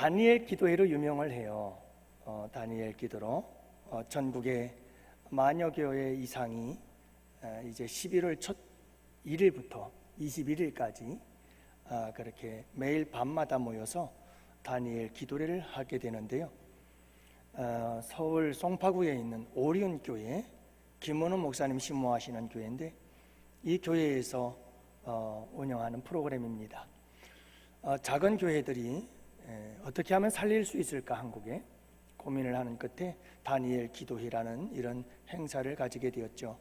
다니엘 기도회로 유명을 해요. 다니엘 기도로 전국의 만여 교회 이상이 이제 11월 첫 1일부터 21일까지 그렇게 매일 밤마다 모여서 다니엘 기도회를 하게 되는데요. 서울 송파구에 있는 오리온 교회 김원호 목사님 심무하시는 교회인데, 이 교회에서 운영하는 프로그램입니다. 작은 교회들이 어떻게 하면 살릴 수 있을까 한국에 고민을 하는 끝에 다니엘 기도회라는 이런 행사를 가지게 되었죠.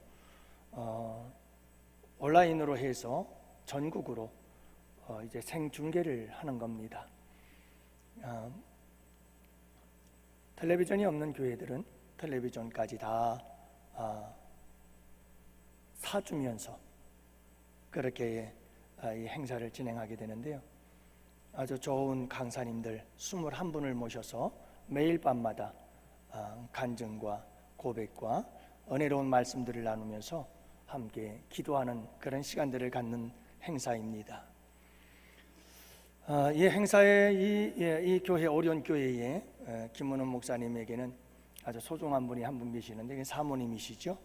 온라인으로 해서 전국으로 이제 생중계를 하는 겁니다. 텔레비전이 없는 교회들은 텔레비전까지 다 사주면서 그렇게 이 행사를 진행하게 되는데요. 아주 좋은 강사님들 21분을 모셔서 매일 밤마다 간증과 고백과 은혜로운 말씀들을 나누면서 함께 기도하는 그런 시간들을 갖는 행사입니다. 이 행사에 이 교회 오리온 교회에 김문훈 목사님에게는 아주 소중한 분이 한 분 계시는데 사모님이시죠.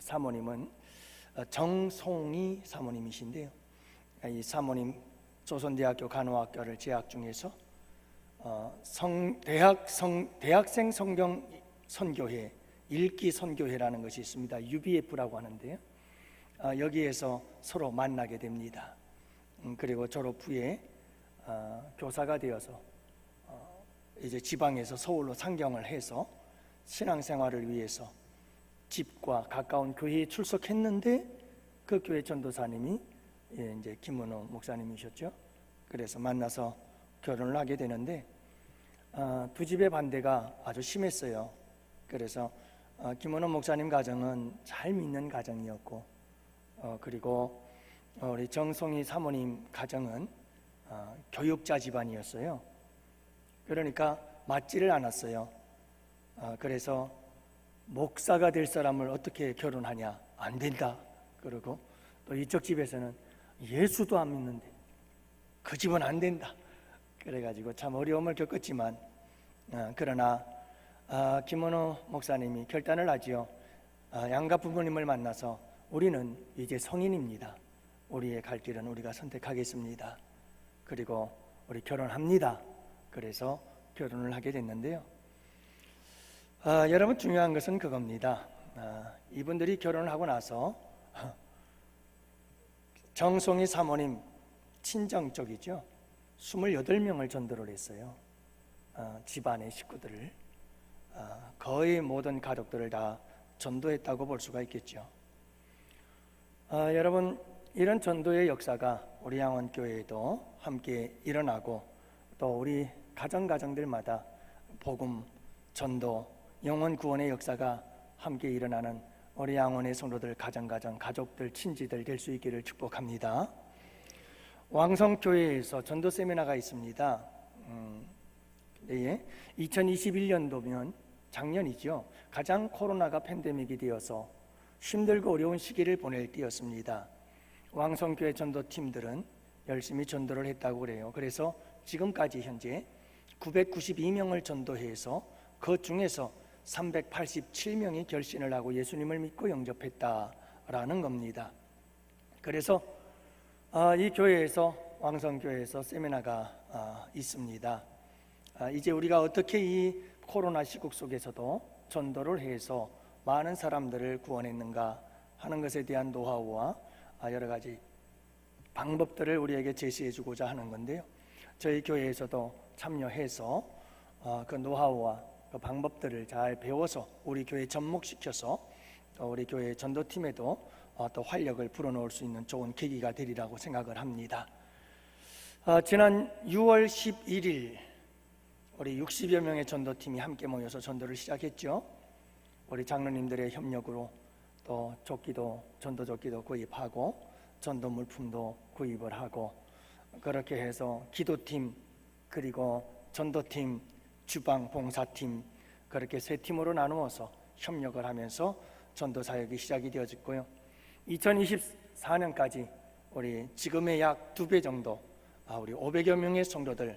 사모님은 정송이 사모님이신데요. 이 사모님 조선대학교 간호학과를 재학 중에서 대학생 성경 선교회 읽기 선교회라는 것이 있습니다. UBF라고 하는데요. 여기에서 서로 만나게 됩니다. 그리고 졸업 후에 교사가 되어서 이제 지방에서 서울로 상경을 해서 신앙생활을 위해서 집과 가까운 교회에 출석했는데, 그 교회 전도사님이 이제 김문호 목사님이셨죠. 그래서 만나서 결혼을 하게 되는데 두 집의 반대가 아주 심했어요. 그래서 김문호 목사님 가정은 잘 믿는 가정이었고, 그리고 우리 정송이 사모님 가정은 교육자 집안이었어요. 그러니까 맞지를 않았어요. 그래서 목사가 될 사람을 어떻게 결혼하냐, 안 된다. 그러고 또 이쪽 집에서는 예수도 안 믿는데 그 집은 안 된다. 그래가지고 참 어려움을 겪었지만 그러나 김원호 목사님이 결단을 하지요. 양가 부모님을 만나서 우리는 이제 성인입니다. 우리의 갈 길은 우리가 선택하겠습니다. 그리고 우리 결혼합니다. 그래서 결혼을 하게 됐는데요. 여러분, 중요한 것은 그겁니다. 이분들이 결혼을 하고 나서 정송이 사모님 친정 쪽이죠. 28명을 전도를 했어요. 집안의 식구들을 거의 모든 가족들을 다 전도했다고 볼 수가 있겠죠. 여러분, 이런 전도의 역사가 우리 양원교회에도 함께 일어나고, 또 우리 가정들마다 복음, 전도, 영혼 구원의 역사가 함께 일어나는 우리 양원의 성도들, 가족들, 친지들 될 수 있기를 축복합니다. 왕성교회에서 전도 세미나가 있습니다. 2021년도면 작년이죠. 가장 코로나가 팬데믹이 되어서 힘들고 어려운 시기를 보낼 때였습니다. 왕성교회 전도팀들은 열심히 전도를 했다고 그래요. 그래서 지금까지 현재 992명을 전도해서 그 중에서 387명이 결신을 하고 예수님을 믿고 영접했다라는 겁니다. 그래서 이 교회에서, 왕성교회에서 세미나가 있습니다. 이제 우리가 어떻게 이 코로나 시국 속에서도 전도를 해서 많은 사람들을 구원했는가 하는 것에 대한 노하우와 여러 가지 방법들을 우리에게 제시해 주고자 하는 건데요. 저희 교회에서도 참여해서 그 노하우와 그 방법들을 잘 배워서 우리 교회에 접목시켜서 또 우리 교회 전도팀에도 또 활력을 불어넣을 수 있는 좋은 계기가 되리라고 생각을 합니다. 지난 6월 11일 우리 60여 명의 전도팀이 함께 모여서 전도를 시작했죠. 우리 장로님들의 협력으로 또 전도조끼도 구입하고 전도 물품도 구입을 하고, 그렇게 해서 기도팀, 그리고 전도팀, 주방 봉사팀, 그렇게 세 팀으로 나누어서 협력을 하면서 전도 사역이 시작이 되어졌고요. 2024년까지 우리 지금의 약 2배 정도, 우리 500여 명의 성도들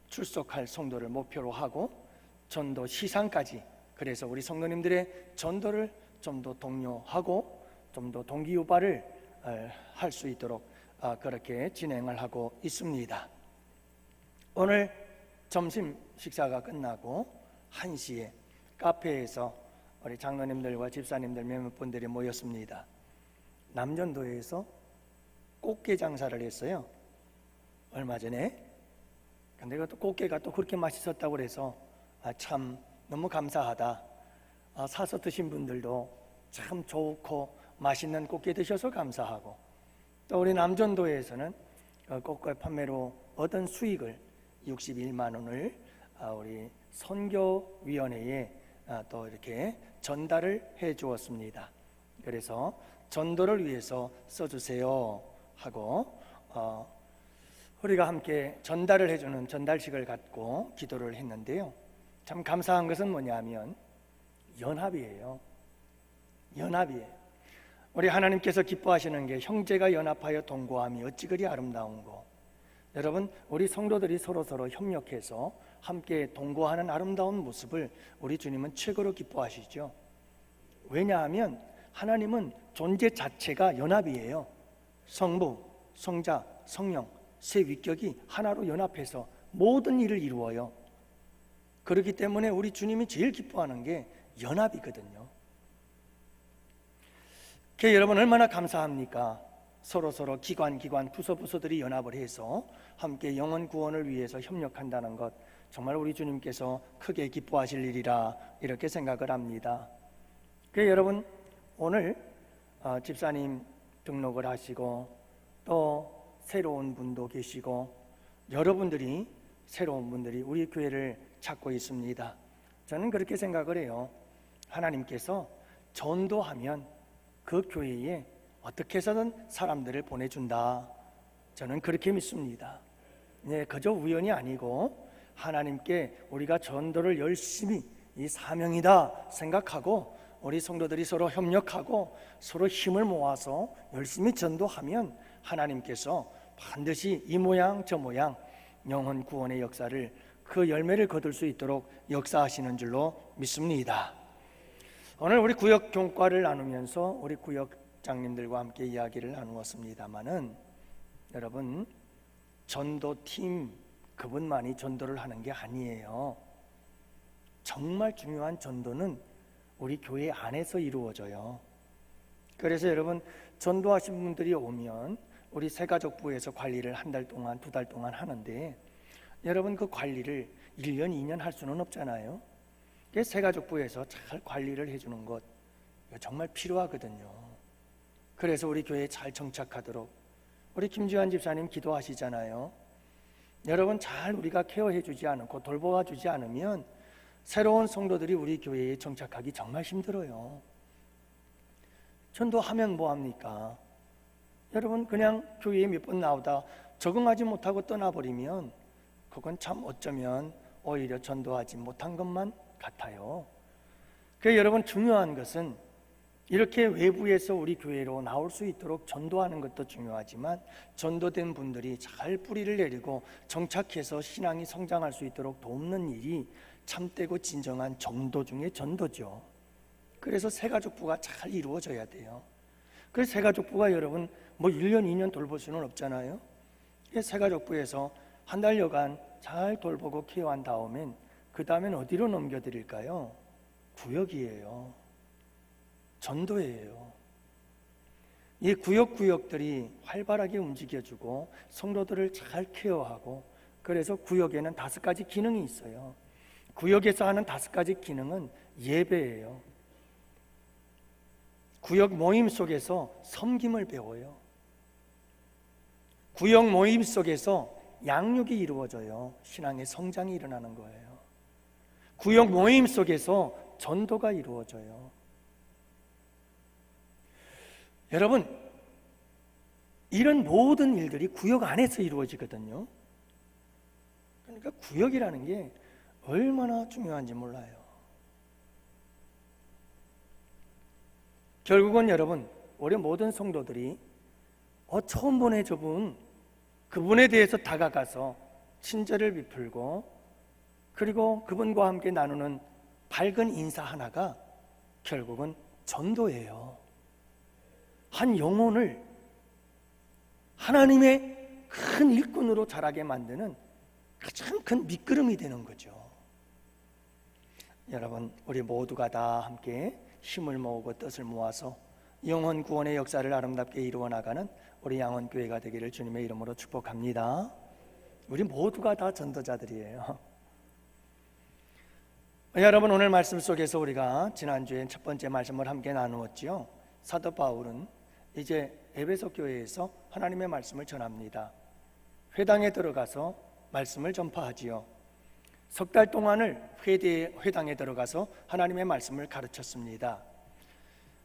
출석할 성도를 목표로 하고 전도 시상까지, 그래서 우리 성도님들의 전도를 좀 더 독려하고 좀 더 동기유발을 할 수 있도록 그렇게 진행을 하고 있습니다. 오늘 점심 식사가 끝나고 1시에 카페에서 우리 장로님들과 집사님들 몇몇 분들이 모였습니다. 남전도에서 꽃게 장사를 했어요, 얼마 전에. 근데 그 꽃게가 또 그렇게 맛있었다고 그래서 참 너무 감사하다. 사서 드신 분들도 참 좋고 맛있는 꽃게 드셔서 감사하고, 또 우리 남전도에서는 꽃게 판매로 얻은 수익을 61만 원을 우리 선교위원회에 또 이렇게 전달을 해 주었습니다. 그래서 전도를 위해서 써주세요 하고 우리가 함께 전달을 해주는 전달식을 갖고 기도를 했는데요, 참 감사한 것은 뭐냐면 연합이에요. 연합이에요. 우리 하나님께서 기뻐하시는 게 형제가 연합하여 동거함이 어찌 그리 아름다운고. 여러분, 우리 성도들이 서로서로 협력해서 함께 동거하는 아름다운 모습을 우리 주님은 최고로 기뻐하시죠. 왜냐하면 하나님은 존재 자체가 연합이에요. 성부, 성자, 성령 세 위격이 하나로 연합해서 모든 일을 이루어요. 그렇기 때문에 우리 주님이 제일 기뻐하는 게 연합이거든요. 여러분 얼마나 감사합니까? 서로서로 기관 부서들이 연합을 해서 함께 영혼 구원을 위해서 협력한다는 것, 정말 우리 주님께서 크게 기뻐하실 일이라 이렇게 생각을 합니다. 여러분, 오늘 집사님 등록을 하시고 또 새로운 분도 계시고 여러분들이 새로운 분들이 우리 교회를 찾고 있습니다. 저는 그렇게 생각을 해요. 하나님께서 전도하면 그 교회에 어떻게 해서든 사람들을 보내준다. 저는 그렇게 믿습니다. 그저 우연이 아니고 하나님께 우리가 전도를 열심히 이 사명이다 생각하고 우리 성도들이 서로 협력하고 서로 힘을 모아서 열심히 전도하면 하나님께서 반드시 이 모양 저 모양 영혼 구원의 역사를, 그 열매를 거둘 수 있도록 역사하시는 줄로 믿습니다. 오늘 우리 구역 종과를 나누면서 우리 구역장님들과 함께 이야기를 나누었습니다마는, 여러분, 전도팀 그분만이 전도를 하는 게 아니에요. 정말 중요한 전도는 우리 교회 안에서 이루어져요. 그래서 여러분, 전도하신 분들이 오면 우리 새가족부에서 관리를 한 달 동안, 2달 동안 하는데, 여러분 그 관리를 1년, 2년 할 수는 없잖아요. 새가족부에서 잘 관리를 해주는 것 정말 필요하거든요. 그래서 우리 교회에 잘 정착하도록 우리 김지환 집사님 기도하시잖아요. 여러분, 잘 우리가 케어해주지 않고 돌보아주지 않으면 새로운 성도들이 우리 교회에 정착하기 정말 힘들어요. 전도하면 뭐합니까? 여러분, 그냥 교회에 몇 번 나오다 적응하지 못하고 떠나버리면 그건 참 어쩌면 오히려 전도하지 못한 것만 같아요. 그래서 여러분, 중요한 것은 이렇게 외부에서 우리 교회로 나올 수 있도록 전도하는 것도 중요하지만 전도된 분들이 잘 뿌리를 내리고 정착해서 신앙이 성장할 수 있도록 돕는 일이 참되고 진정한 전도 중에 전도죠. 그래서 새가족부가 잘 이루어져야 돼요. 그래서 새가족부가 여러분 1년, 2년 돌볼 수는 없잖아요. 새가족부에서 한 달여간 잘 돌보고 케어한 다음엔 그 다음엔 어디로 넘겨드릴까요? 구역이에요. 전도예요. 이 구역들이 활발하게 움직여주고 성도들을 잘 케어하고, 그래서 구역에는 5가지 기능이 있어요. 구역에서 하는 5가지 기능은 예배예요. 구역 모임 속에서 섬김을 배워요. 구역 모임 속에서 양육이 이루어져요. 신앙의 성장이 일어나는 거예요. 구역 모임 속에서 전도가 이루어져요. 여러분, 이런 모든 일들이 구역 안에서 이루어지거든요. 그러니까 구역이라는 게 얼마나 중요한지 몰라요. 결국은 여러분, 우리 모든 성도들이 처음 보내 저분, 그분에 대해서 다가가서 친절을 베풀고 그리고 그분과 함께 나누는 밝은 인사 하나가 결국은 전도예요. 한 영혼을 하나님의 큰 일꾼으로 자라게 만드는 가장 큰 밑거름이 되는 거죠. 여러분, 우리 모두가 다 함께 힘을 모으고 뜻을 모아서 영혼 구원의 역사를 아름답게 이루어 나가는 우리 양원교회가 되기를 주님의 이름으로 축복합니다. 우리 모두가 다 전도자들이에요. 여러분, 오늘 말씀 속에서 우리가 지난주에 첫 번째 말씀을 함께 나누었지요. 사도 바울은 이제 에베소 교회에서 하나님의 말씀을 전합니다. 회당에 들어가서 말씀을 전파하지요. 석 달 동안을 회당에 들어가서 하나님의 말씀을 가르쳤습니다.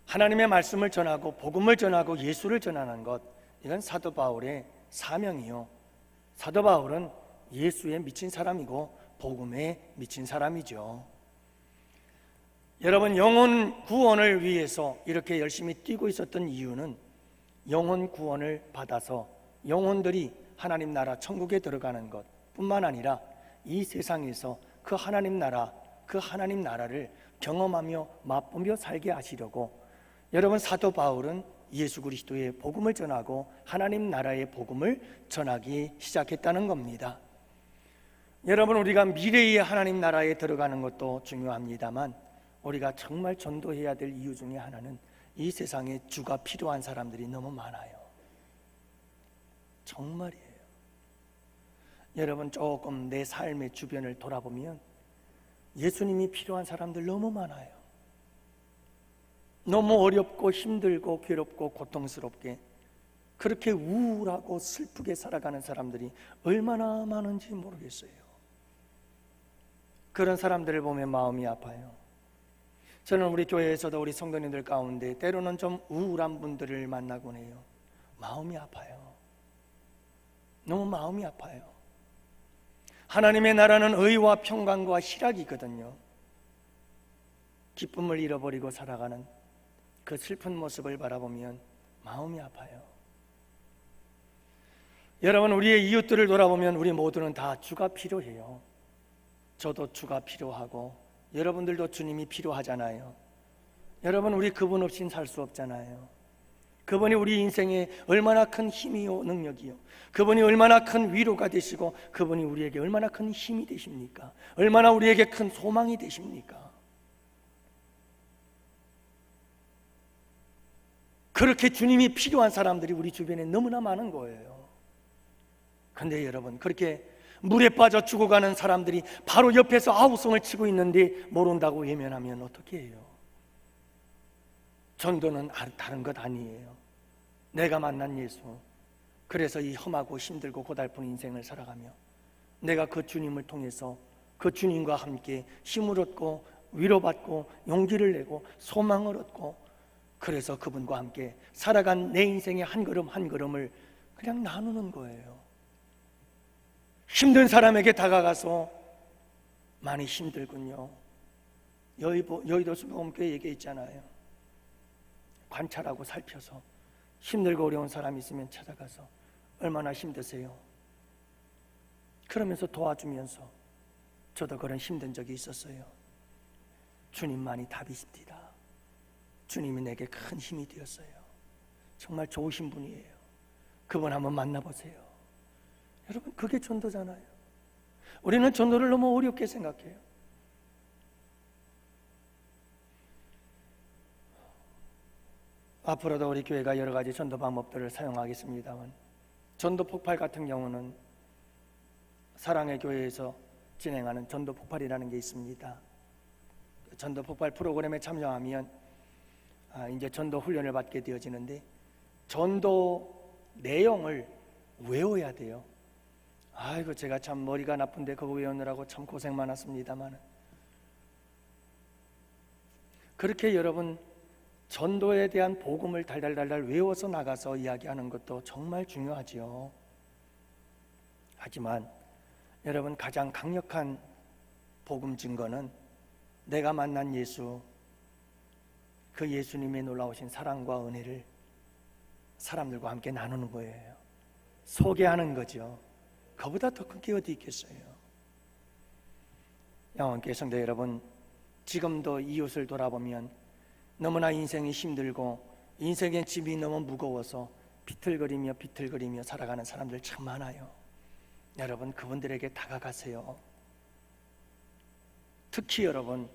하나님의 말씀을 전하고 복음을 전하고 예수를 전하는 것, 이건 사도 바울의 사명이요. 사도 바울은 예수에 미친 사람이고 복음에 미친 사람이죠. 여러분, 영혼 구원을 위해서 이렇게 열심히 뛰고 있었던 이유는 영혼 구원을 받아서 영혼들이 하나님 나라 천국에 들어가는 것 뿐만 아니라 이 세상에서 그 하나님 나라를 경험하며 맛보며 살게 하시려고, 여러분, 사도 바울은 예수 그리스도의 복음을 전하고 하나님 나라의 복음을 전하기 시작했다는 겁니다. 여러분, 우리가 미래의 하나님 나라에 들어가는 것도 중요합니다만 우리가 정말 전도해야 될 이유 중에 하나는 이 세상에 주가 필요한 사람들이 너무 많아요. 정말이에요. 여러분, 조금 내 삶의 주변을 돌아보면 예수님이 필요한 사람들 너무 많아요. 너무 어렵고 힘들고 괴롭고 고통스럽게 그렇게 우울하고 슬프게 살아가는 사람들이 얼마나 많은지 모르겠어요. 그런 사람들을 보면 마음이 아파요. 저는 우리 교회에서도 우리 성도님들 가운데 때로는 좀 우울한 분들을 만나곤 해요. 마음이 아파요. 너무 마음이 아파요. 하나님의 나라는 의와 평강과 희락이거든요. 기쁨을 잃어버리고 살아가는 그 슬픈 모습을 바라보면 마음이 아파요. 여러분, 우리의 이웃들을 돌아보면 우리 모두는 다 주가 필요해요. 저도 주가 필요하고 여러분들도 주님이 필요하잖아요. 여러분, 우리 그분 없이는 살 수 없잖아요. 그분이 우리 인생에 얼마나 큰 힘이요 능력이요, 그분이 얼마나 큰 위로가 되시고 그분이 우리에게 얼마나 큰 힘이 되십니까? 얼마나 우리에게 큰 소망이 되십니까? 그렇게 주님이 필요한 사람들이 우리 주변에 너무나 많은 거예요. 근데 여러분, 그렇게 물에 빠져 죽어가는 사람들이 바로 옆에서 아우성을 치고 있는데 모른다고 외면하면 어떻게 해요? 전도는 다른 것 아니에요. 내가 만난 예수, 그래서 이 험하고 힘들고 고달픈 인생을 살아가며 내가 그 주님을 통해서 그 주님과 함께 힘을 얻고 위로받고 용기를 내고 소망을 얻고, 그래서 그분과 함께 살아간 내 인생의 한 걸음 한 걸음을 그냥 나누는 거예요. 힘든 사람에게 다가가서 많이 힘들군요. 여의도 수목원교회 얘기했잖아요. 관찰하고 살펴서 힘들고 어려운 사람이 있으면 찾아가서 얼마나 힘드세요? 그러면서 도와주면서 저도 그런 힘든 적이 있었어요. 주님만이 답이십니다. 주님이 내게 큰 힘이 되었어요. 정말 좋으신 분이에요. 그분 한번 만나보세요. 여러분, 그게 전도잖아요. 우리는 전도를 너무 어렵게 생각해요. 앞으로도 우리 교회가 여러 가지 전도 방법들을 사용하겠습니다만, 전도 폭발 같은 경우는 사랑의 교회에서 진행하는 전도 폭발이라는 게 있습니다. 전도 폭발 프로그램에 참여하면 이제 전도 훈련을 받게 되어지는데 전도 내용을 외워야 돼요. 아이고, 제가 참 머리가 나쁜데 그거 외우느라고 참 고생 많았습니다만, 그렇게 여러분 전도에 대한 복음을 달달달달 외워서 나가서 이야기하는 것도 정말 중요하지요. 하지만 여러분, 가장 강력한 복음 증거는 내가 만난 예수, 그 예수님의 놀라우신 사랑과 은혜를 사람들과 함께 나누는 거예요. 소개하는 거죠. 그보다 더 큰 게 어디 있겠어요? 영원교회 성도 여러분, 지금도 이웃을 돌아보면 너무나 인생이 힘들고 인생의 짐이 너무 무거워서 비틀거리며 살아가는 사람들 참 많아요. 여러분, 그분들에게 다가가세요. 특히 여러분,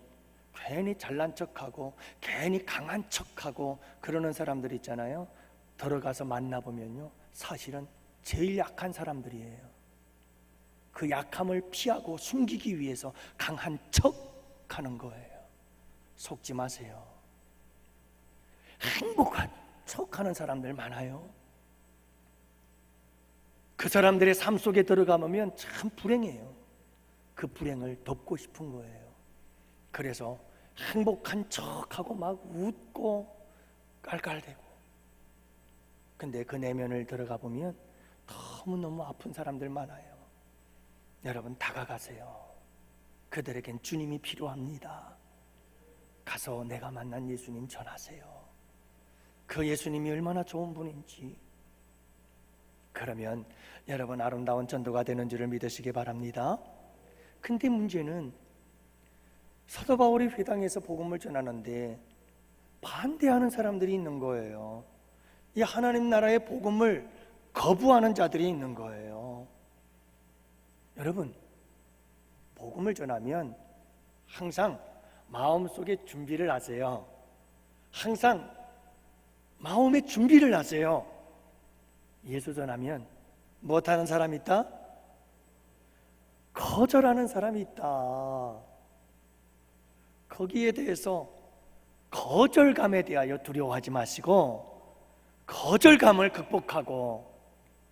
괜히 잘난 척하고 괜히 강한 척하고 그러는 사람들 있잖아요. 들어가서 만나보면요, 사실은 제일 약한 사람들이에요. 그 약함을 피하고 숨기기 위해서 강한 척하는 거예요. 속지 마세요. 행복한 척하는 사람들 많아요. 그 사람들의 삶 속에 들어가면 참 불행해요. 그 불행을 덮고 싶은 거예요. 그래서 행복한 척하고 막 웃고 깔깔대고, 근데 그 내면을 들어가 보면 너무너무 아픈 사람들 많아요. 여러분, 다가가세요. 그들에겐 주님이 필요합니다. 가서 내가 만난 예수님 전하세요. 그 예수님이 얼마나 좋은 분인지. 그러면 여러분, 아름다운 전도가 되는 줄을 믿으시기 바랍니다. 근데 문제는 사도 바울이 회당에서 복음을 전하는데 반대하는 사람들이 있는 거예요. 이 하나님 나라의 복음을 거부하는 자들이 있는 거예요. 여러분, 복음을 전하면 항상 마음속에 준비를 하세요. 항상 마음의 준비를 하세요. 예수 전하면 못하는 사람이 있다? 거절하는 사람이 있다. 거기에 대해서 거절감에 대하여 두려워하지 마시고 거절감을 극복하고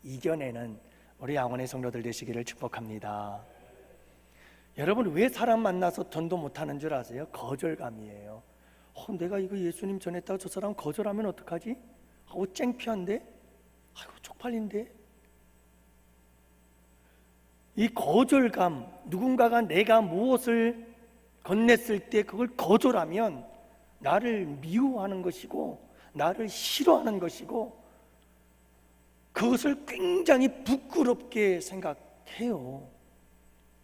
이겨내는 우리 양원의 성도들 되시기를 축복합니다. 여러분, 왜 사람 만나서 전도 못하는 줄 아세요? 거절감이에요. 내가 이거 예수님 전했다고 저 사람 거절하면 어떡하지? 창피한데? 아이고, 쪽팔린데? 이 거절감, 누군가가 내가 무엇을 건넸을 때 그걸 거절하면 나를 미워하는 것이고 나를 싫어하는 것이고 그것을 굉장히 부끄럽게 생각해요.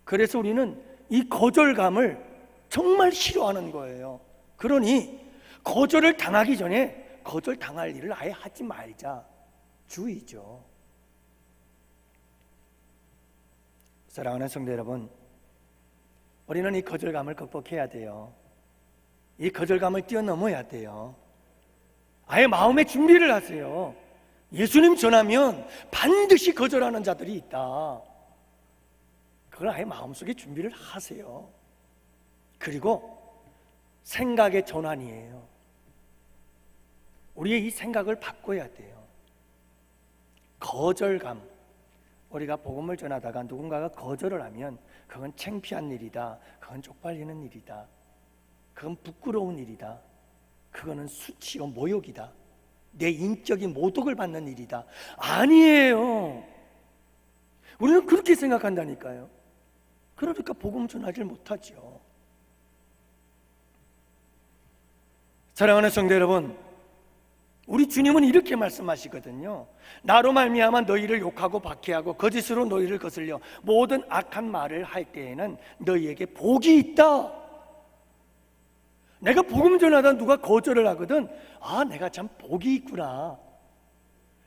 그래서 우리는 이 거절감을 정말 싫어하는 거예요. 그러니 거절을 당하기 전에 거절당할 일을 아예 하지 말자 주의죠. 사랑하는 성도 여러분, 우리는 이 거절감을 극복해야 돼요. 이 거절감을 뛰어넘어야 돼요. 아예 마음의 준비를 하세요. 예수님 전하면 반드시 거절하는 자들이 있다. 그걸 아예 마음속에 준비를 하세요. 그리고 생각의 전환이에요. 우리의 이 생각을 바꿔야 돼요. 거절감, 우리가 복음을 전하다가 누군가가 거절을 하면 그건 창피한 일이다, 그건 쪽팔리는 일이다, 그건 부끄러운 일이다, 그거는 수치요 모욕이다, 내 인격이 모독을 받는 일이다. 아니에요. 우리는 그렇게 생각한다니까요. 그러니까 복음 전하지 못하죠. 사랑하는 성도 여러분, 우리 주님은 이렇게 말씀하시거든요. 나로 말미암아 너희를 욕하고 박해하고 거짓으로 너희를 거슬려 모든 악한 말을 할 때에는 너희에게 복이 있다. 내가 복음 전하다 누가 거절을 하거든, 내가 참 복이 있구나,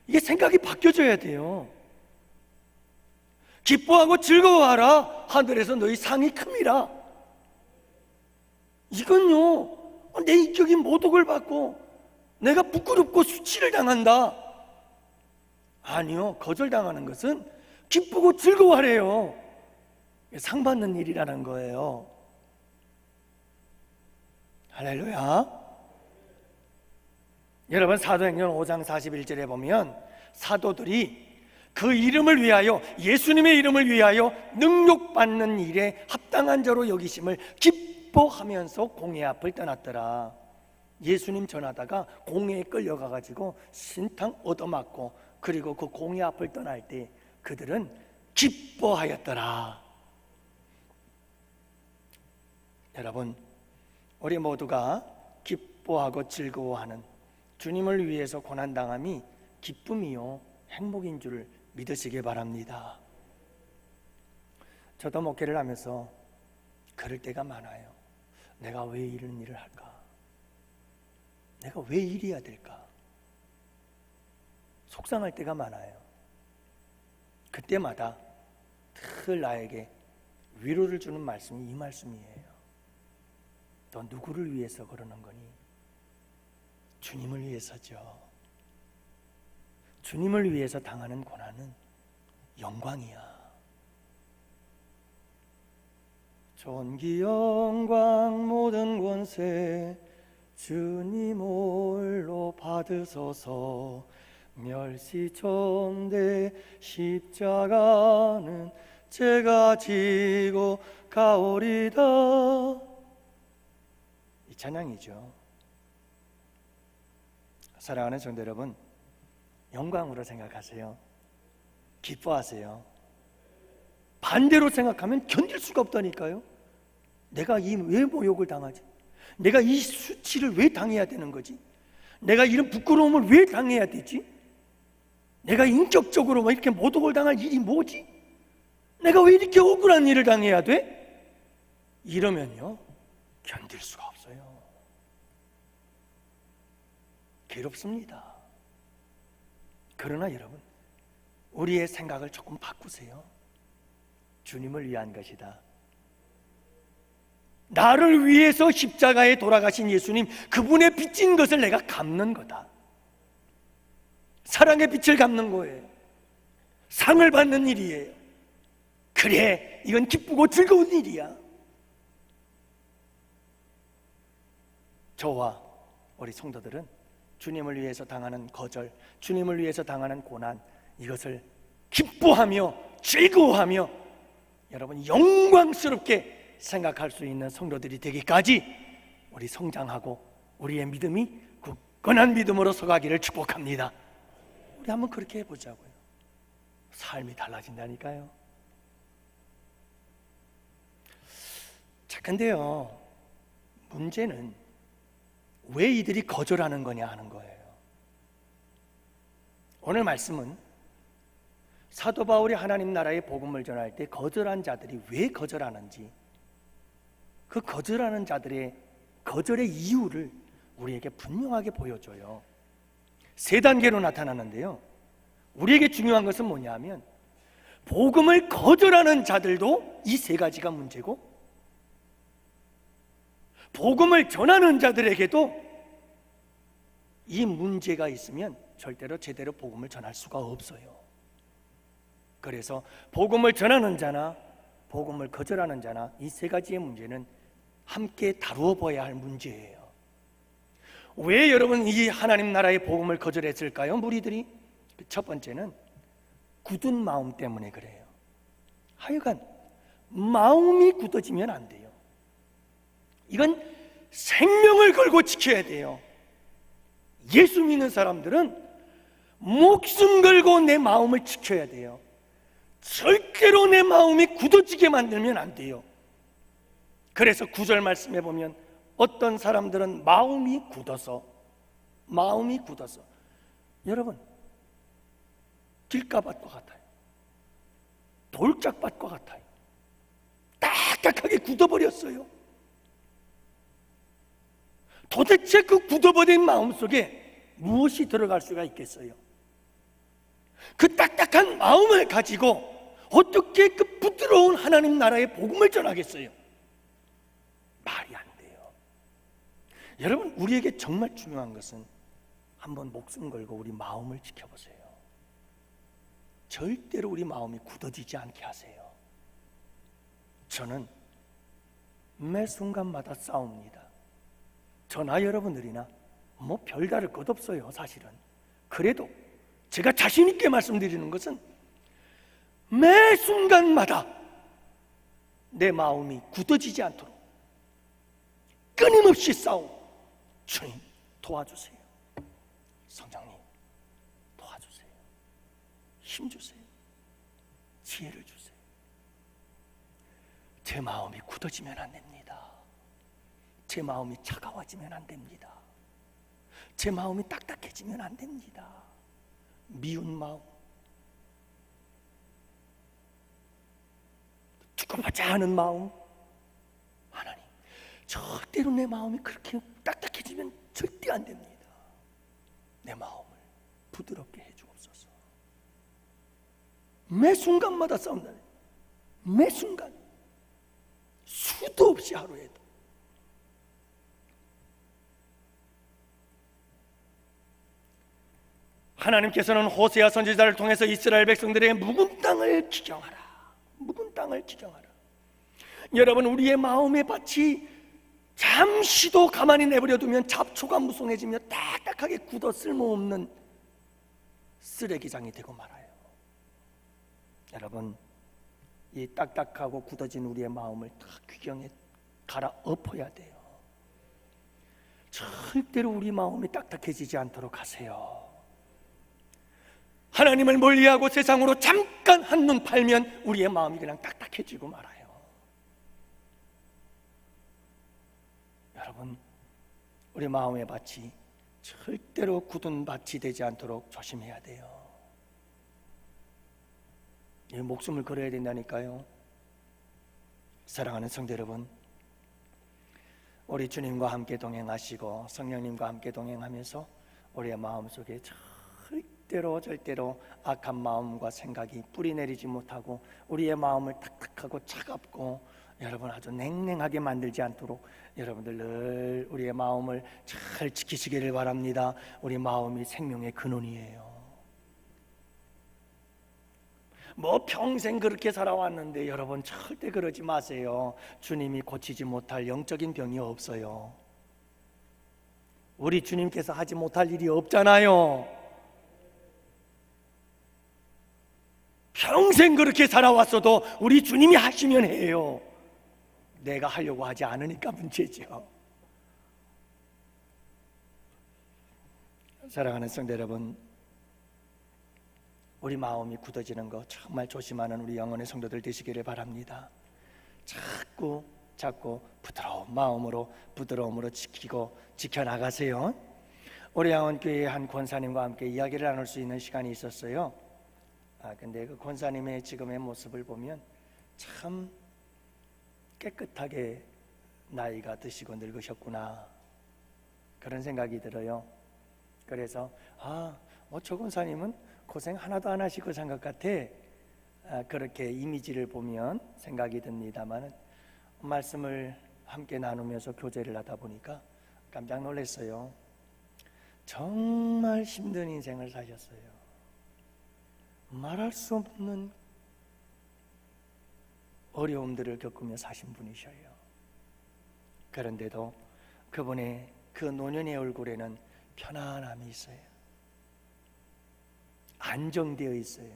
이게 생각이 바뀌어져야 돼요. 기뻐하고 즐거워하라, 하늘에서 너희 상이 큼이라. 이건요, 내 인격이 모독을 받고 내가 부끄럽고 수치를 당한다. 아니요, 거절당하는 것은 기쁘고 즐거워하래요. 상 받는 일이라는 거예요. 할렐루야. 여러분, 사도행전 5장 41절에 보면 사도들이 그 이름을 위하여, 예수님의 이름을 위하여 능욕받는 일에 합당한 자로 여기심을 기뻐하면서 공회 앞을 떠났더라. 예수님 전하다가 공회에 끌려가가지고 신탕 얻어맞고, 그리고 그 공회 앞을 떠날 때 그들은 기뻐하였더라. 여러분, 우리 모두가 기뻐하고 즐거워하는, 주님을 위해서 고난당함이 기쁨이요 행복인 줄 믿으시기 바랍니다. 저도 목회를 하면서 그럴 때가 많아요. 내가 왜 이런 일을 할까? 내가 왜 이래야 될까? 속상할 때가 많아요. 그때마다 늘 나에게 위로를 주는 말씀이 이 말씀이에요. 너 누구를 위해서 그러는 거니? 주님을 위해서죠. 주님을 위해서 당하는 고난은 영광이야. 존귀 영광 모든 권세 주님 홀로 받으소서. 멸시 천대 십자가는 제가 지고 가오리다. 이 찬양이죠. 사랑하는 성도 여러분, 영광으로 생각하세요. 기뻐하세요. 반대로 생각하면 견딜 수가 없다니까요. 내가 왜 모욕을 당하지? 내가 이 수치를 왜 당해야 되는 거지? 내가 이런 부끄러움을 왜 당해야 되지? 내가 인격적으로 이렇게 모독을 당할 일이 뭐지? 내가 왜 이렇게 억울한 일을 당해야 돼? 이러면요, 견딜 수가 없어요. 괴롭습니다. 그러나 여러분, 우리의 생각을 조금 바꾸세요. 주님을 위한 것이다. 나를 위해서 십자가에 돌아가신 예수님, 그분의 빚진 것을 내가 갚는 거다. 사랑의 빚을 갚는 거예요. 상을 받는 일이에요. 그래, 이건 기쁘고 즐거운 일이야. 저와 우리 성도들은 주님을 위해서 당하는 거절, 주님을 위해서 당하는 고난, 이것을 기뻐하며 즐거워하며 여러분 영광스럽게 생각할 수 있는 성도들이 되기까지 우리 성장하고 우리의 믿음이 굳건한 믿음으로 서가기를 축복합니다. 우리 한번 그렇게 해보자고요. 삶이 달라진다니까요. 자, 근데요, 문제는 왜 이들이 거절하는 거냐 하는 거예요. 오늘 말씀은 사도 바울이 하나님 나라의 복음을 전할 때 거절한 자들이 왜 거절하는지, 그 거절하는 자들의 거절의 이유를 우리에게 분명하게 보여줘요. 세 단계로 나타나는데요, 우리에게 중요한 것은 뭐냐면 복음을 거절하는 자들도 이 세 가지가 문제고, 복음을 전하는 자들에게도 이 문제가 있으면 절대로 제대로 복음을 전할 수가 없어요. 그래서 복음을 전하는 자나 복음을 거절하는 자나 이 세 가지의 문제는 함께 다루어 봐야 할 문제예요. 왜 여러분 이 하나님 나라의 복음을 거절했을까요? 무리들이 첫 번째는 굳은 마음 때문에 그래요. 하여간 마음이 굳어지면 안 돼요. 이건 생명을 걸고 지켜야 돼요. 예수 믿는 사람들은 목숨 걸고 내 마음을 지켜야 돼요. 절대로 내 마음이 굳어지게 만들면 안 돼요. 그래서 9절 말씀에 보면 어떤 사람들은 마음이 굳어서 여러분 길가밭과 같아요. 돌짝밭과 같아요. 딱딱하게 굳어버렸어요. 도대체 그 굳어버린 마음속에 무엇이 들어갈 수가 있겠어요? 그 딱딱한 마음을 가지고 어떻게 그 부드러운 하나님 나라의 복음을 전하겠어요? 말이 안 돼요. 여러분, 우리에게 정말 중요한 것은 한번 목숨 걸고 우리 마음을 지켜보세요. 절대로 우리 마음이 굳어지지 않게 하세요. 저는 매 순간마다 싸웁니다. 저나 여러분들이나 뭐 별다를 것 없어요, 사실은. 그래도 제가 자신 있게 말씀드리는 것은 매 순간마다 내 마음이 굳어지지 않도록 끊임없이 싸우고, 주님 도와주세요, 성장님 도와주세요, 힘주세요, 지혜를 주세요. 제 마음이 굳어지면 안 됩니다. 제 마음이 차가워지면 안 됩니다. 제 마음이 딱딱해지면 안 됩니다. 미운 마음, 붙어보자 하는 마음, 하나님 절대로 내 마음이 그렇게 딱딱해지면 절대 안 됩니다. 내 마음을 부드럽게 해주옵소서. 매 순간마다 싸운다. 매 순간 수도 없이 하루에도. 하나님께서는 호세아 선지자를 통해서 이스라엘 백성들의 묵은 땅을 지경하라, 묵은 땅을 지경하라. 여러분, 우리의 마음의 밭이 잠시도 가만히 내버려두면 잡초가 무성해지며 딱딱하게 굳어 쓸모없는 쓰레기장이 되고 말아요. 여러분, 이 딱딱하고 굳어진 우리의 마음을 다 귀경에 갈아엎어야 돼요. 절대로 우리 마음이 딱딱해지지 않도록 하세요. 하나님을 멀리하고 세상으로 잠깐 한눈 팔면 우리의 마음이 그냥 딱딱해지고 말아요. 여러분, 우리 마음의 밭이 절대로 굳은 밭이 되지 않도록 조심해야 돼요. 목숨을 걸어야 된다니까요. 사랑하는 성도 여러분, 우리 주님과 함께 동행하시고 성령님과 함께 동행하면서 우리의 마음속에 절대로 악한 마음과 생각이 뿌리내리지 못하고 우리의 마음을 탁탁하고 차갑고 여러분 아주 냉랭하게 만들지 않도록 여러분들 늘 우리의 마음을 잘 지키시기를 바랍니다. 우리 마음이 생명의 근원이에요. 뭐 평생 그렇게 살아왔는데 여러분 절대 그러지 마세요. 주님이 고치지 못할 영적인 병이 없어요. 우리 주님께서 하지 못할 일이 없잖아요. 평생 그렇게 살아왔어도 우리 주님이 하시면 해요. 내가 하려고 하지 않으니까 문제죠. 사랑하는 성도 여러분, 우리 마음이 굳어지는 거 정말 조심하는 우리 영혼의 성도들 되시기를 바랍니다. 자꾸 부드러움으로 지켜나가세요. 우리 양원교회의 한 권사님과 함께 이야기를 나눌 수 있는 시간이 있었어요. 근데 그 권사님의 지금의 모습을 보면 참 깨끗하게 나이가 드시고 늙으셨구나, 그런 생각이 들어요. 그래서 저 권사님은 고생 하나도 안 하시고 산 것 같아, 그렇게 이미지를 보면 생각이 듭니다만 말씀을 함께 나누면서 교제를 하다 보니까 깜짝 놀랐어요. 정말 힘든 인생을 사셨어요. 말할 수 없는 어려움들을 겪으며 사신 분이셔요. 그런데도 그분의 그 노년의 얼굴에는 편안함이 있어요. 안정되어 있어요.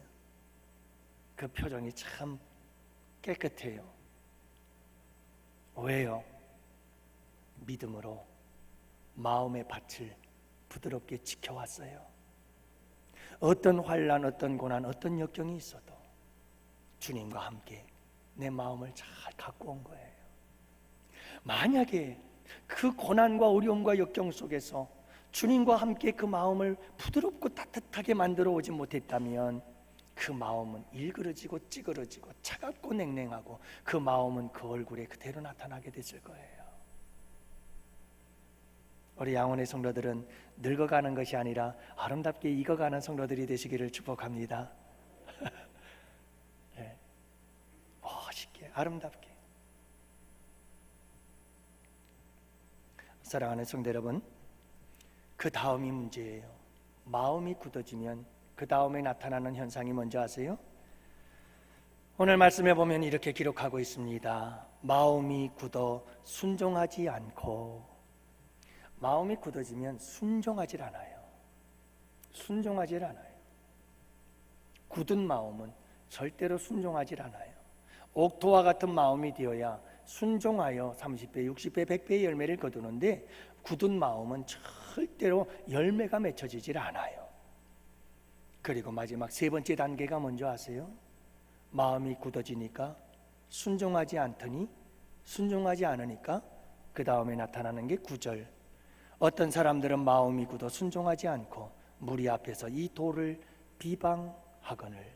그 표정이 참 깨끗해요. 왜요? 믿음으로 마음의 밭을 부드럽게 지켜왔어요. 어떤 환난, 어떤 고난, 어떤 역경이 있어도 주님과 함께 내 마음을 잘 갖고 온 거예요. 만약에 그 고난과 어려움과 역경 속에서 주님과 함께 그 마음을 부드럽고 따뜻하게 만들어 오지 못했다면 그 마음은 일그러지고 찌그러지고 차갑고 냉랭하고 그 마음은 그 얼굴에 그대로 나타나게 됐을 거예요. 우리 양원의 성도들은 늙어가는 것이 아니라 아름답게 익어가는 성도들이 되시기를 축복합니다. 네. 멋있게 아름답게. 사랑하는 성도 여러분, 그 다음이 문제예요. 마음이 굳어지면 그 다음에 나타나는 현상이 뭔지 아세요? 오늘 말씀에 보면 이렇게 기록하고 있습니다. 마음이 굳어 순종하지 않고. 마음이 굳어지면 순종하질 않아요. 순종하질 않아요. 굳은 마음은 절대로 순종하질 않아요. 옥토와 같은 마음이 되어야 순종하여 30배, 60배, 100배의 열매를 거두는데 굳은 마음은 절대로 열매가 맺혀지질 않아요. 그리고 마지막 세 번째 단계가 뭔지 아세요? 마음이 굳어지니까 순종하지 않으니까 그 다음에 나타나는 게 9절. 어떤 사람들은 마음이 굳어 순종하지 않고 무리 앞에서 이 돌을 비방하거늘.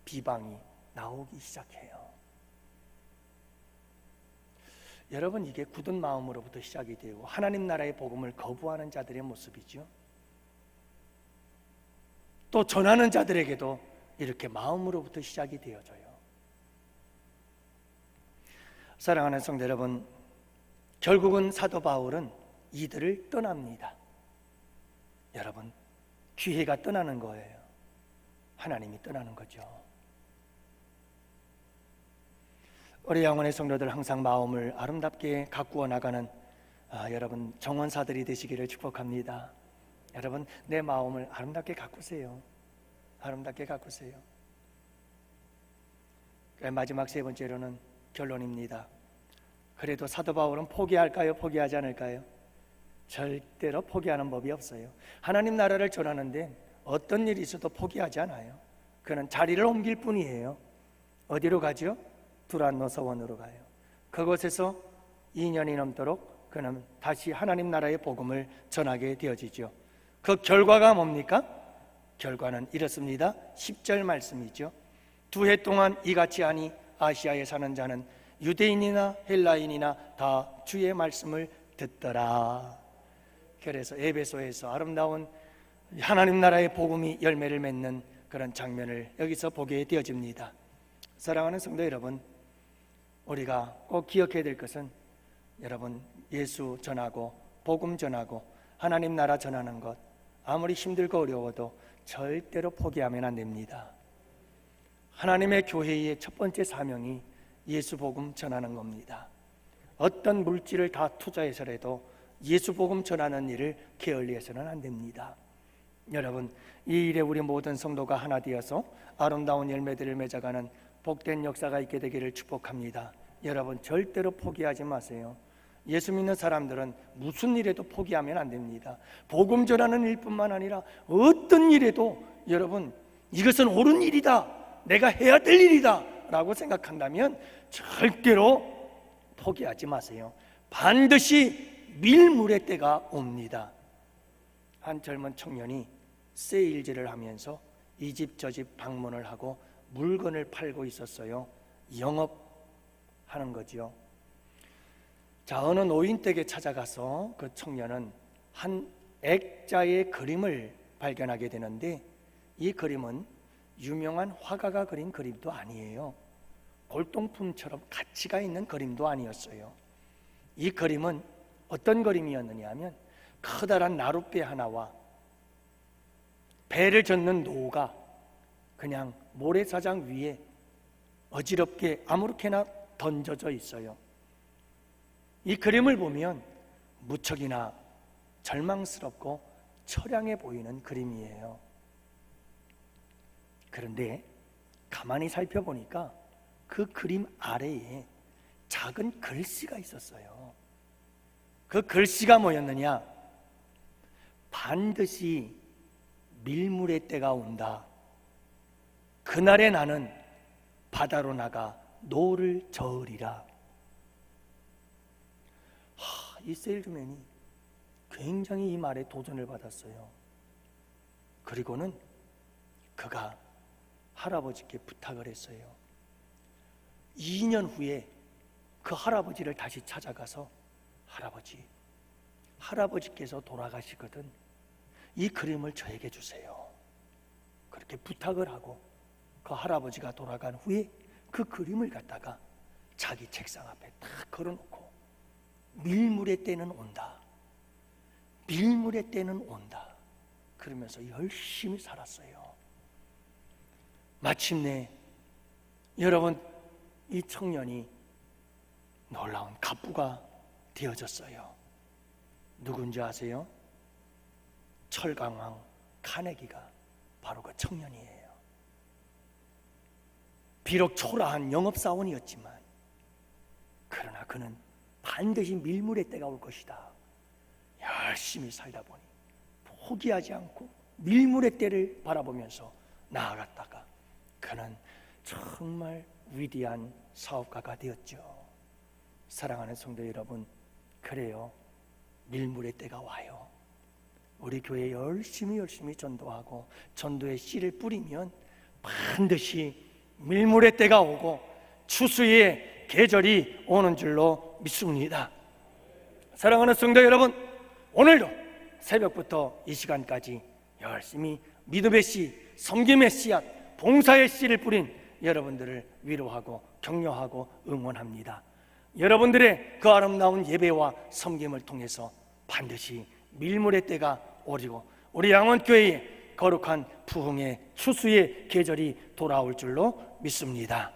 비방이 나오기 시작해요. 여러분, 이게 굳은 마음으로부터 시작이 되고 하나님 나라의 복음을 거부하는 자들의 모습이죠. 또 전하는 자들에게도 이렇게 마음으로부터 시작이 되어져요. 사랑하는 성도 여러분, 결국은 사도 바울은 이들을 떠납니다. 여러분, 기회가 떠나는 거예요. 하나님이 떠나는 거죠. 우리 영혼의 성도들 항상 마음을 아름답게 가꾸어 나가는 여러분 정원사들이 되시기를 축복합니다. 여러분, 내 마음을 아름답게 가꾸세요. 아름답게 가꾸세요. 마지막 세 번째로는 결론입니다. 그래도 사도 바울은 포기할까요? 포기하지 않을까요? 절대로 포기하는 법이 없어요. 하나님 나라를 전하는데 어떤 일이 있어도 포기하지 않아요. 그는 자리를 옮길 뿐이에요. 어디로 가죠? 두란노 서원으로 가요. 그곳에서 2년이 넘도록 그는 다시 하나님 나라의 복음을 전하게 되어지죠. 그 결과가 뭡니까? 결과는 이렇습니다. 10절 말씀이죠. 2해 동안 이같이 하니 아시아에 사는 자는 유대인이나 헬라인이나 다 주의 말씀을 듣더라. 그래서 에베소에서 아름다운 하나님 나라의 복음이 열매를 맺는 그런 장면을 여기서 보게 되어집니다. 사랑하는 성도 여러분, 우리가 꼭 기억해야 될 것은 여러분, 예수 전하고 복음 전하고 하나님 나라 전하는 것 아무리 힘들고 어려워도 절대로 포기하면 안 됩니다. 하나님의 교회의 첫 번째 사명이 예수 복음 전하는 겁니다. 어떤 물질을 다 투자해서라도 예수 복음 전하는 일을 게을리해서는 안 됩니다. 여러분, 이 일에 우리 모든 성도가 하나 되어서 아름다운 열매들을 맺어가는 복된 역사가 있게 되기를 축복합니다. 여러분, 절대로 포기하지 마세요. 예수 믿는 사람들은 무슨 일에도 포기하면 안 됩니다. 복음 전하는 일뿐만 아니라 어떤 일에도 여러분, 이것은 옳은 일이다, 내가 해야 될 일이다 라고 생각한다면 절대로 포기하지 마세요. 반드시 밀물의 때가 옵니다. 한 젊은 청년이 세일즈를 하면서 이 집 저 집 방문을 하고 물건을 팔고 있었어요. 영업하는 거죠. 자, 어느 노인 댁에 찾아가서 그 청년은 한 액자의 그림을 발견하게 되는데, 이 그림은 유명한 화가가 그린 그림도 아니에요. 골동품처럼 가치가 있는 그림도 아니었어요. 이 그림은 어떤 그림이었느냐 하면 커다란 나룻배 하나와 배를 젓는 노가 그냥 모래사장 위에 어지럽게 아무렇게나 던져져 있어요. 이 그림을 보면 무척이나 절망스럽고 처량해 보이는 그림이에요. 그런데 가만히 살펴보니까 그 그림 아래에 작은 글씨가 있었어요. 그 글씨가 뭐였느냐? 반드시 밀물의 때가 온다. 그날에 나는 바다로 나가 노를 저으리라. 이 세일즈맨이 굉장히 이 말에 도전을 받았어요. 그리고는 그가 할아버지께 부탁을 했어요. 2년 후에 그 할아버지를 다시 찾아가서 할아버지께서 돌아가시거든 이 그림을 저에게 주세요. 그렇게 부탁을 하고 그 할아버지가 돌아간 후에 그 그림을 갖다가 자기 책상 앞에 딱 걸어놓고 밀물의 때는 온다, 밀물의 때는 온다 그러면서 열심히 살았어요. 마침내 여러분, 이 청년이 놀라운 갑부가 되어졌어요. 누군지 아세요? 철강왕 카네기가 바로 그 청년이에요. 비록 초라한 영업사원이었지만 그러나 그는 반드시 밀물의 때가 올 것이다. 열심히 살다 보니 포기하지 않고 밀물의 때를 바라보면서 나아갔다가 그는 정말 위대한 사업가가 되었죠. 사랑하는 성도 여러분, 그래요. 밀물의 때가 와요. 우리 교회 열심히 전도하고 전도의 씨를 뿌리면 반드시 밀물의 때가 오고 추수의 계절이 오는 줄로 믿습니다. 사랑하는 성도 여러분, 오늘도 새벽부터 이 시간까지 열심히 믿음의 씨, 섬김의 씨앗, 봉사의 씨를 뿌린 여러분들을 위로하고 격려하고 응원합니다. 여러분들의 그 아름다운 예배와 섬김을 통해서 반드시 밀물의 때가 오리고 우리 양원교회에 거룩한 부흥의 추수의 계절이 돌아올 줄로 믿습니다.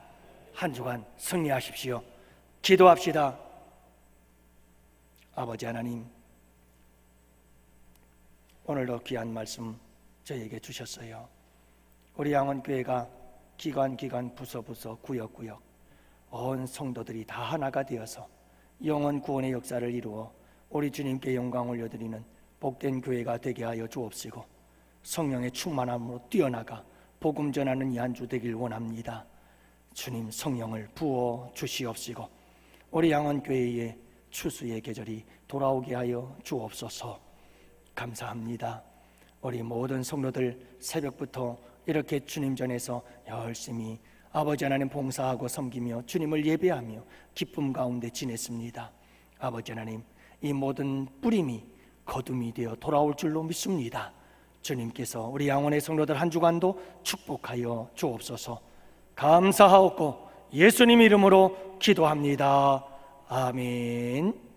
한 주간 승리하십시오. 기도합시다. 아버지 하나님, 오늘도 귀한 말씀 저에게 주셨어요. 우리 양원교회가 기관 부서 구역 온 성도들이 다 하나가 되어서 영혼 구원의 역사를 이루어 우리 주님께 영광 올려드리는 복된 교회가 되게 하여 주옵시고 성령의 충만함으로 뛰어나가 복음 전하는 이 한 주 되길 원합니다. 주님, 성령을 부어 주시옵시고 우리 양원교회의 추수의 계절이 돌아오게 하여 주옵소서. 감사합니다. 우리 모든 성도들 새벽부터 이렇게 주님 전에서 열심히 아버지 하나님 봉사하고 섬기며 주님을 예배하며 기쁨 가운데 지냈습니다. 아버지 하나님, 이 모든 뿌림이 거둠이 되어 돌아올 줄로 믿습니다. 주님께서 우리 양원의 성도들 한 주간도 축복하여 주옵소서. 감사하옵고 예수님 이름으로 기도합니다. 아멘.